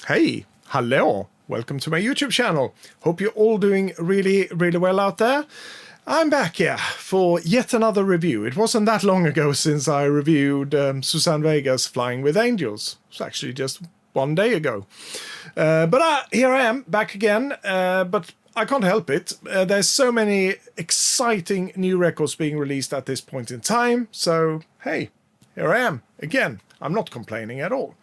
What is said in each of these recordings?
Hey, hello, welcome to my YouTube channel. Hope you're all doing really well out there. I'm back here for yet another review. It wasn't that long ago since I reviewed Suzanne Vega's Flying with Angels. It was actually just one day ago. But here I am, back again, but I can't help it. There's so many exciting new records being released at this point in time, so hey, here I am again. I'm not complaining at all.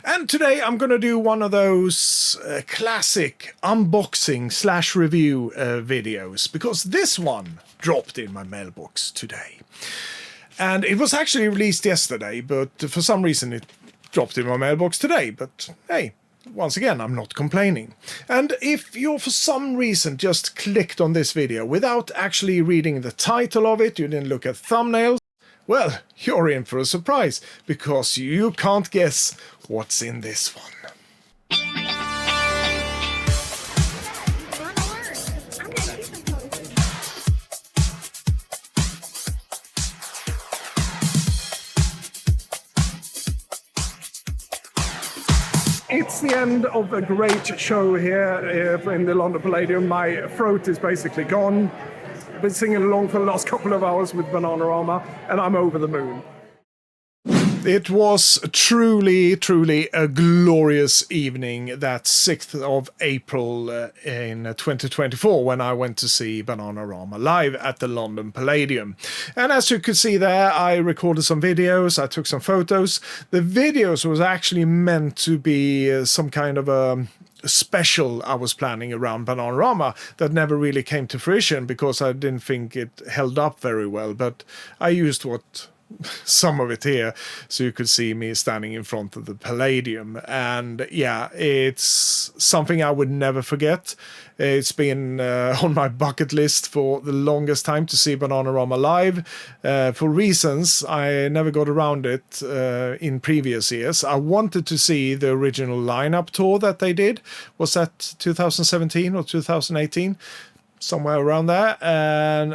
And today I'm going to do one of those classic unboxing / review videos, because this one dropped in my mailbox today. And it was actually released yesterday, but for some reason it dropped in my mailbox today. But hey, once again, I'm not complaining. And if you for some reason just clicked on this video without actually reading the title of it, you didn't look at thumbnails, well, you're in for a surprise, because you can't guess what's in this one. It's the end of a great show here in the London Palladium. My throat is basically gone. I've been singing along for the last couple of hours with Bananarama, and I'm over the moon. It was truly a glorious evening, that 6th of April in 2024, when I went to see Bananarama live at the London Palladium. And as you could see there, I recorded some videos, I took some photos. The videos was actually meant to be some kind of a special I was planning around Bananarama that never really came to fruition because I didn't think it held up very well, but I used some of it here so you could see me standing in front of the Palladium. And yeah, it's something I would never forget. It's been on my bucket list for the longest time to see Bananarama live. For reasons I never got around it in previous years. I wanted to see the original lineup tour that they did. Was that 2017 or 2018? Somewhere around there, and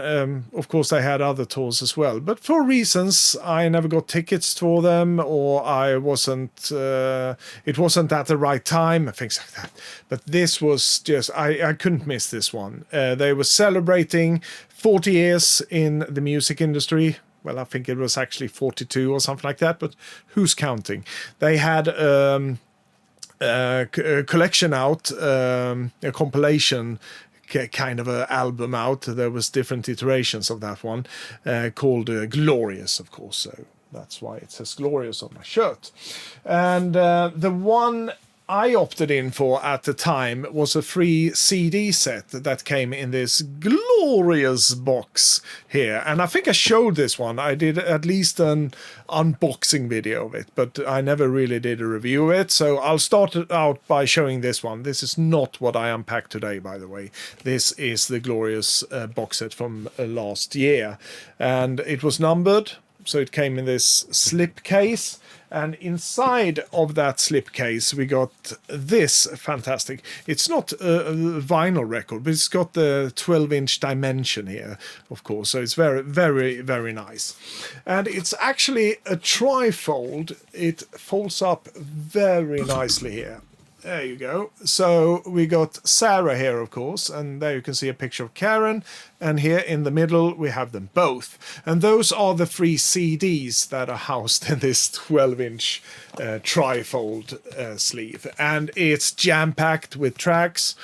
of course they had other tours as well, but for reasons I never got tickets for them, or it wasn't at the right time, things like that. But this was just, I couldn't miss this one. They were celebrating 40 years in the music industry. Well, I think it was actually 42 or something like that, but who's counting? They had a collection out, a compilation kind of an album out. There was different iterations of that one, called Glorious, of course, so that's why it says Glorious on my shirt. And the one I opted in for at the time was a free CD set that came in this glorious box here. And I think I showed this one. I did at least an unboxing video of it, but I never really did a review of it. So I'll start it out by showing this one. This is not what I unpacked today, by the way. This is the glorious box set from last year. And it was numbered, so it came in this slip case. And inside of that slipcase, we got this fantastic. It's not a vinyl record, but it's got the 12-inch dimension here, of course. So it's very nice. And it's actually a trifold. It folds up very nicely here. There you go. So we got Sarah here, of course, and there you can see a picture of Karen. And here in the middle, we have them both. And those are the 3 CDs that are housed in this 12-inch trifold sleeve. And it's jam-packed with tracks,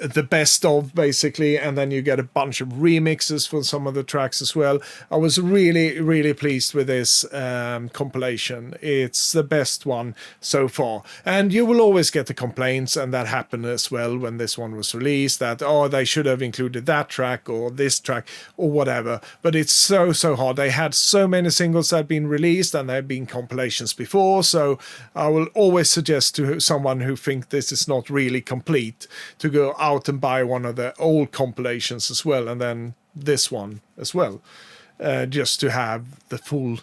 the best of, basically, and then you get a bunch of remixes for some of the tracks as well. I was really pleased with this compilation. It's the best one so far, and you will always get the complaints, and that happened as well when this one was released, that they should have included that track or this track or whatever. But it's so hard. They had so many singles that had been released, and there have been compilations before, so I will always suggest to someone who thinks this is not really complete to go out and buy one of the old compilations as well, and then this one as well, just to have the full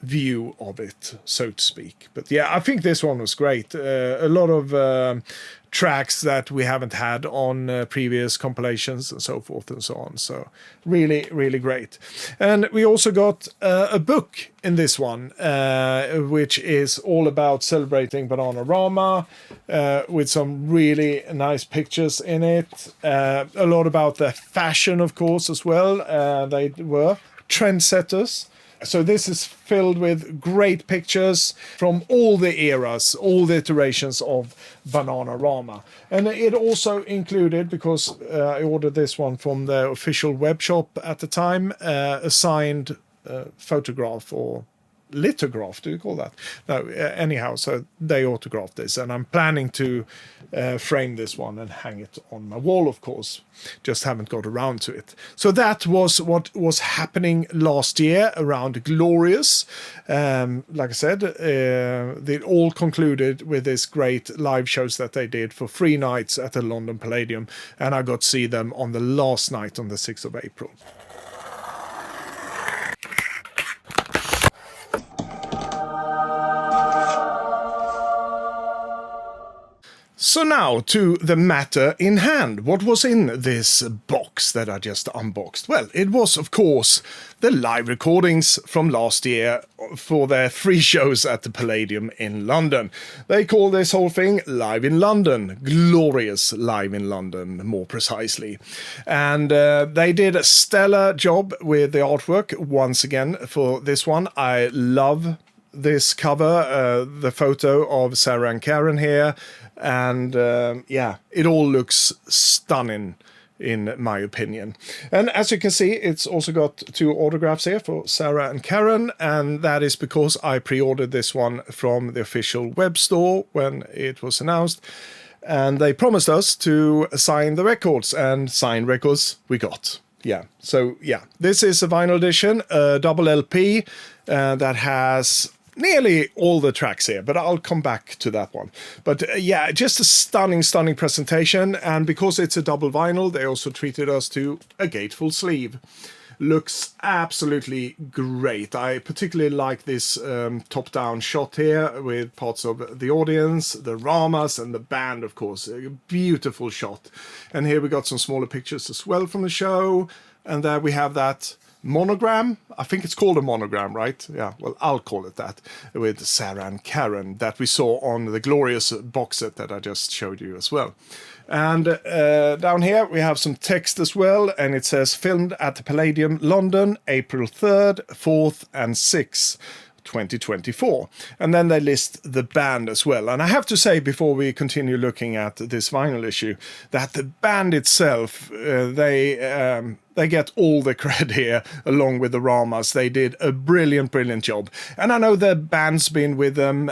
view of it, so to speak. But yeah, I think this one was great. A lot of tracks that we haven't had on previous compilations and so forth and so on. So really, really great. And we also got a book in this one, which is all about celebrating Bananarama, with some really nice pictures in it. A lot about the fashion, of course, as well. They were trendsetters. So this is filled with great pictures from all the eras, all the iterations of Bananarama. And it also included, because I ordered this one from the official web shop at the time, a signed photograph or lithograph, do you call that? No, anyhow, so they autographed this, and I'm planning to frame this one and hang it on my wall, of course. Just haven't got around to it. So that was what was happening last year around Glorious. Like I said, they all concluded with this great live shows that they did for 3 nights at the London Palladium, and I got to see them on the last night on the 6th of April. So now to the matter in hand. What was in this box that I just unboxed? Well, it was, of course, the live recordings from last year for their 3 shows at the Palladium in London. They call this whole thing Live in London, Glorious Live in London, more precisely. And they did a stellar job with the artwork once again for this one. I love this cover, the photo of Sarah and Karen here. And yeah, it all looks stunning in my opinion. And as you can see, it's also got 2 autographs here for Sarah and Karen, and that is because I pre-ordered this one from the official web store when it was announced, and they promised us to sign the records, and signed records we got. Yeah, so yeah, this is a vinyl edition, a double LP that has nearly all the tracks here, but I'll come back to that one. But yeah, just a stunning presentation, and because it's a double vinyl, they also treated us to a gatefold sleeve. Looks absolutely great. I particularly like this top-down shot here with parts of the audience, the Ramas, and the band, of course. A beautiful shot. And here we got some smaller pictures as well from the show, and there we have that monogram. I think it's called a monogram, right? Yeah, well, I'll call it that, with Sarah and Karen that we saw on the Glorious box set that I just showed you as well. And down here we have some text as well, and it says filmed at the Palladium London, April 3rd, 4th and 6th. 2024, and then they list the band as well. And I have to say, before we continue looking at this vinyl issue, that the band itself, they get all the credit here, along with the Ramas. They did a brilliant job. And I know the band's been with them,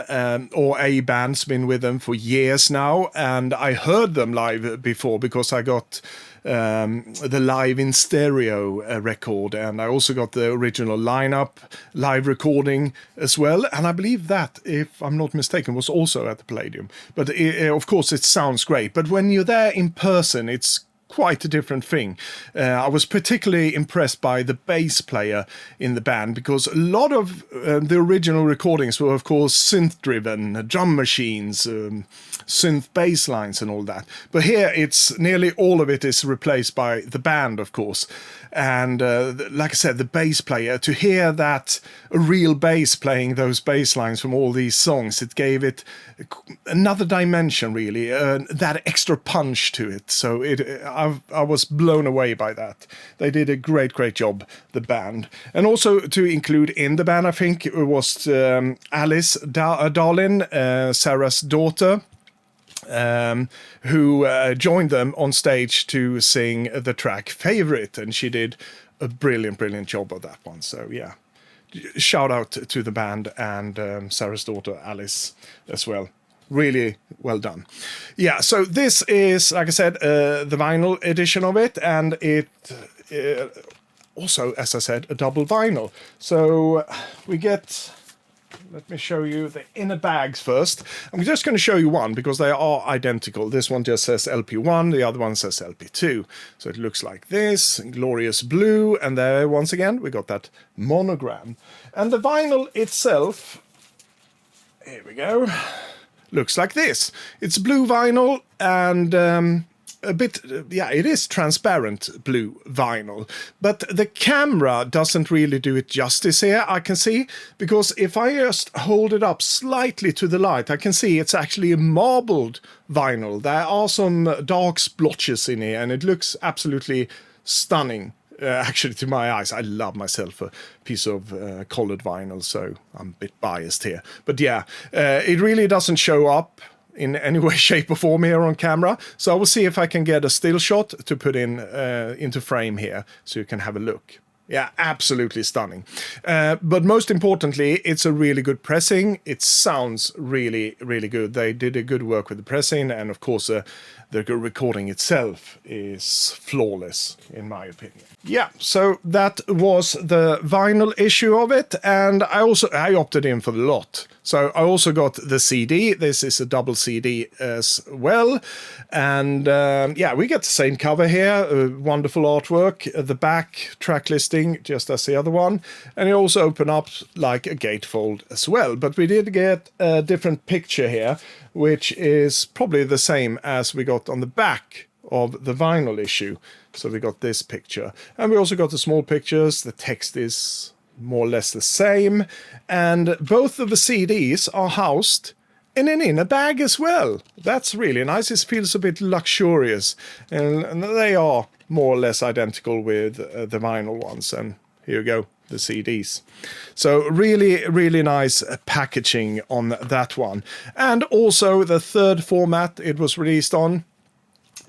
or a band's been with them for years now, and I heard them live before because I got the live in stereo record, and I also got the original lineup live recording as well, and I believe that, if I'm not mistaken, was also at the Palladium. But of course it sounds great, but when you're there in person, it's quite a different thing. I was particularly impressed by the bass player in the band, because a lot of the original recordings were, of course, synth-driven, drum machines, synth bass lines and all that. But here, it's nearly all of it is replaced by the band, of course. And like I said, the bass player, to hear that a real bass playing those bass lines from all these songs, it gave it another dimension, really, that extra punch to it. So I was blown away by that. They did a great job, the band. And also to include in the band, I think it was Alice Darlin, Sarah's daughter, who joined them on stage to sing the track Favorite, and she did a brilliant job of that one. So yeah, shout out to the band and Sarah's daughter Alice as well. Really well done. Yeah, so this is, like I said, the vinyl edition of it, and it also, as I said, a double vinyl. So we get let me show you the inner bags first. I'm just going to show you one because they are identical. This one just says LP1, the other one says LP2. So it looks like this, glorious blue, and there once again we got that monogram. And the vinyl itself, here we go, looks like this. It's blue vinyl and a bit, yeah, it is transparent blue vinyl, but the camera doesn't really do it justice here, I can see, because if I just hold it up slightly to the light, I can see it's actually a marbled vinyl. There are some dark splotches in here, and it looks absolutely stunning. Actually, to my eyes, I love myself a piece of colored vinyl, so I'm a bit biased here. But yeah, it really doesn't show up in any way, shape or form here on camera. So I will see if I can get a still shot to put in into frame here so you can have a look. Yeah, absolutely stunning. But most importantly, it's a really good pressing. It sounds really, really good. They did a good work with the pressing, and of course the recording itself is flawless, in my opinion. Yeah, so that was the vinyl issue of it, and I opted in for the lot. So I also got the CD. This is a double CD as well. And yeah, we get the same cover here, wonderful artwork, the back track listing, just as the other one. And it also opened up like a gatefold as well. But we did get a different picture here, which is probably the same as we got on the back of the vinyl issue. So we got this picture. And we also got the small pictures. The text is more or less the same. And both of the CDs are housed in an inner bag as well. That's really nice. It feels a bit luxurious. And they are more or less identical with the vinyl ones. And here you go, the CDs. So really, really nice packaging on that one. And also the third format it was released on,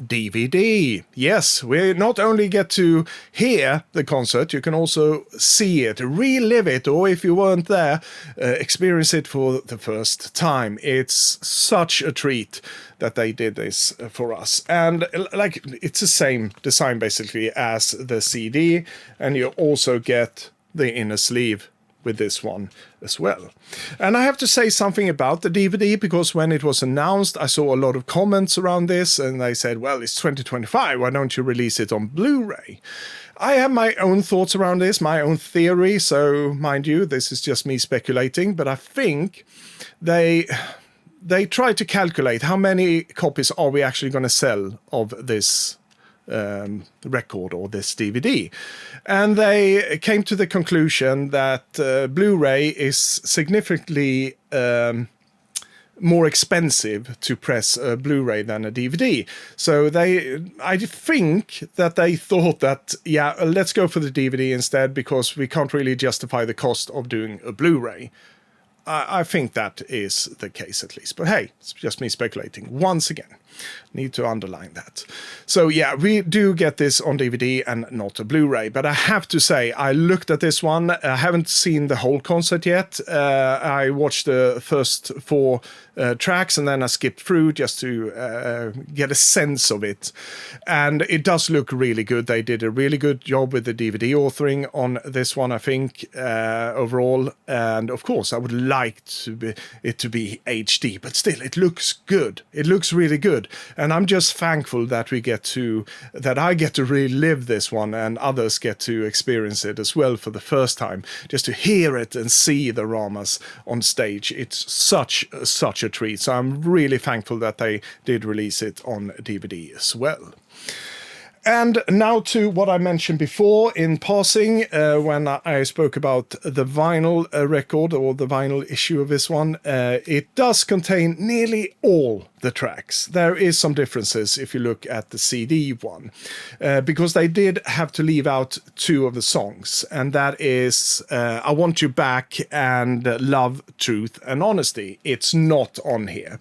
DVD. Yes, we not only get to hear the concert, you can also see it, relive it, or if you weren't there, experience it for the first time. It's such a treat that they did this for us. And like, it's the same design basically as the CD, and you also get the inner sleeve with this one as well. And I have to say something about the DVD, because when it was announced, I saw a lot of comments around this, and they said, well, it's 2025, why don't you release it on Blu-ray? I have my own thoughts around this, my own theory, so mind you, this is just me speculating, but I think they try to calculate how many copies are we actually going to sell of this record or this DVD, and they came to the conclusion that Blu-ray is significantly more expensive to press a Blu-ray than a DVD. So I think that they thought that, yeah, let's go for the DVD instead, because we can't really justify the cost of doing a Blu-ray. I think that is the case, at least. But hey, it's just me speculating. Once again, need to underline that. So yeah, we do get this on DVD and not a Blu-ray. But I have to say, I looked at this one. I haven't seen the whole concert yet. I watched the first 4 tracks, and then I skipped through just to get a sense of it. And it does look really good. They did a really good job with the DVD authoring on this one, I think, overall. And of course, I would like it to be HD, but still, it looks good. It looks really good. And I'm just thankful that I get to relive this one, and others get to experience it as well for the first time, just to hear it and see the Ramas on stage. It's such a treat. So I'm really thankful that they did release it on DVD as well. And now to what I mentioned before in passing when I spoke about the vinyl record, or the vinyl issue of this one. It does contain nearly all the tracks. There is some differences if you look at the CD one, because they did have to leave out 2 of the songs, and that is I Want You Back and Love, Truth and Honesty. It's not on here.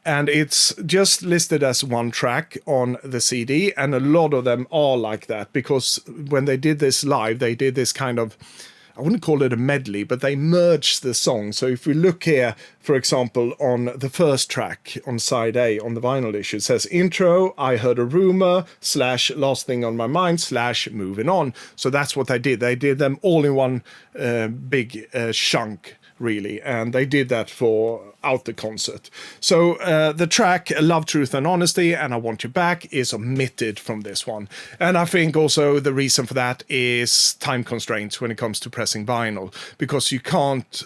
And it's just listed as 1 track on the CD, and a lot of them are like that, because when they did this live, they did this kind of, I wouldn't call it a medley, but they merged the song. So if we look here, for example, on the first track on side A on the vinyl issue, it says intro, I heard a rumor, / last thing on my mind, / moving on. So that's what they did. They did them all in one big chunk really, and they did that throughout the concert. So the track Love, Truth and Honesty and I Want You Back is omitted from this one. And I think also the reason for that is time constraints when it comes to pressing vinyl, because you can't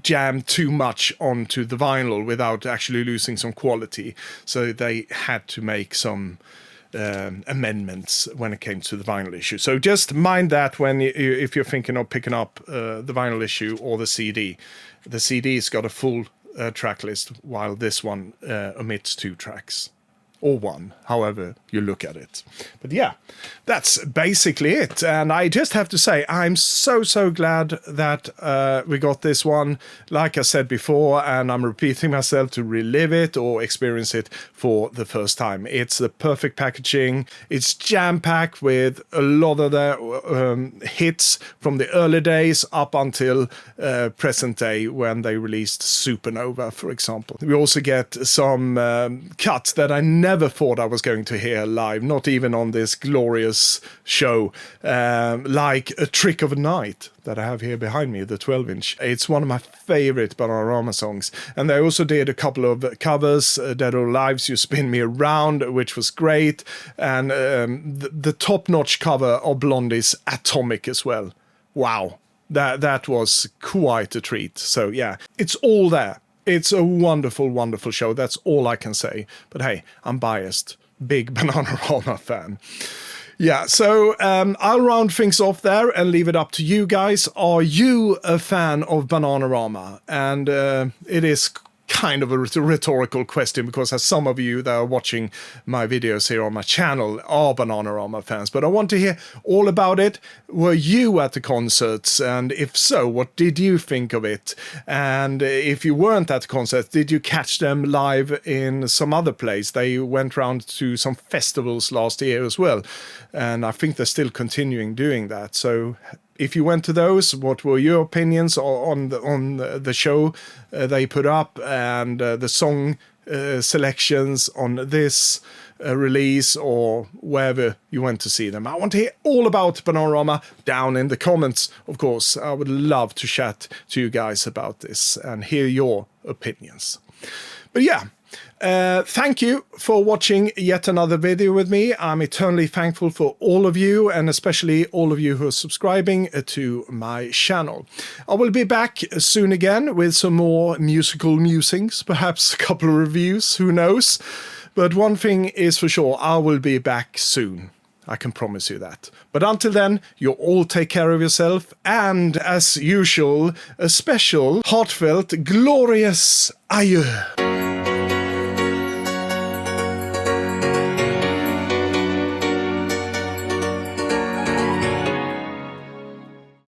jam too much onto the vinyl without actually losing some quality. So they had to make some amendments when it came to the vinyl issue. So just mind that when if you're thinking of picking up the vinyl issue or the CD. The CD's got a full track list, while this one omits 2 tracks. Or 1, however you look at it. But yeah, that's basically it. And I just have to say, I'm so glad that we got this one. Like I said before, and I'm repeating myself, to relive it or experience it for the first time. It's the perfect packaging. It's jam-packed with a lot of the hits from the early days up until present day, when they released Supernova, for example. We also get some cuts that I never thought I was going to hear live, not even on this glorious show, like A Trick of a Night that I have here behind me, the 12-inch. It's one of my favorite Bananarama songs. And they also did a couple of covers, Dead or Alive's You Spin Me Around, which was great, and the top-notch cover of Blondie's Atomic as well. Wow, that was quite a treat. So yeah, it's all there. It's a wonderful, wonderful show. That's all I can say. But hey, I'm biased. Big Bananarama fan. Yeah, so I'll round things off there and leave it up to you guys. Are you a fan of Bananarama? And it is kind of a rhetorical question, because as some of you that are watching my videos here on my channel are Bananarama fans, but I want to hear all about it. Were you at the concerts? And if so, what did you think of it? And if you weren't at the concert, did you catch them live in some other place? They went round to some festivals last year as well, and I think they're still continuing doing that. So if you went to those, what were your opinions on the show they put up, and the song selections on this release, or wherever you went to see them? I want to hear all about Bananarama down in the comments. Of course, I would love to chat to you guys about this and hear your opinions. But yeah, thank you for watching yet another video with me. I'm eternally thankful for all of you, and especially all of you who are subscribing to my channel. I will be back soon again with some more musical musings, perhaps a couple of reviews, who knows. But one thing is for sure, I will be back soon. I can promise you that. But until then, you all take care of yourself, and as usual, a special, heartfelt, glorious adieu.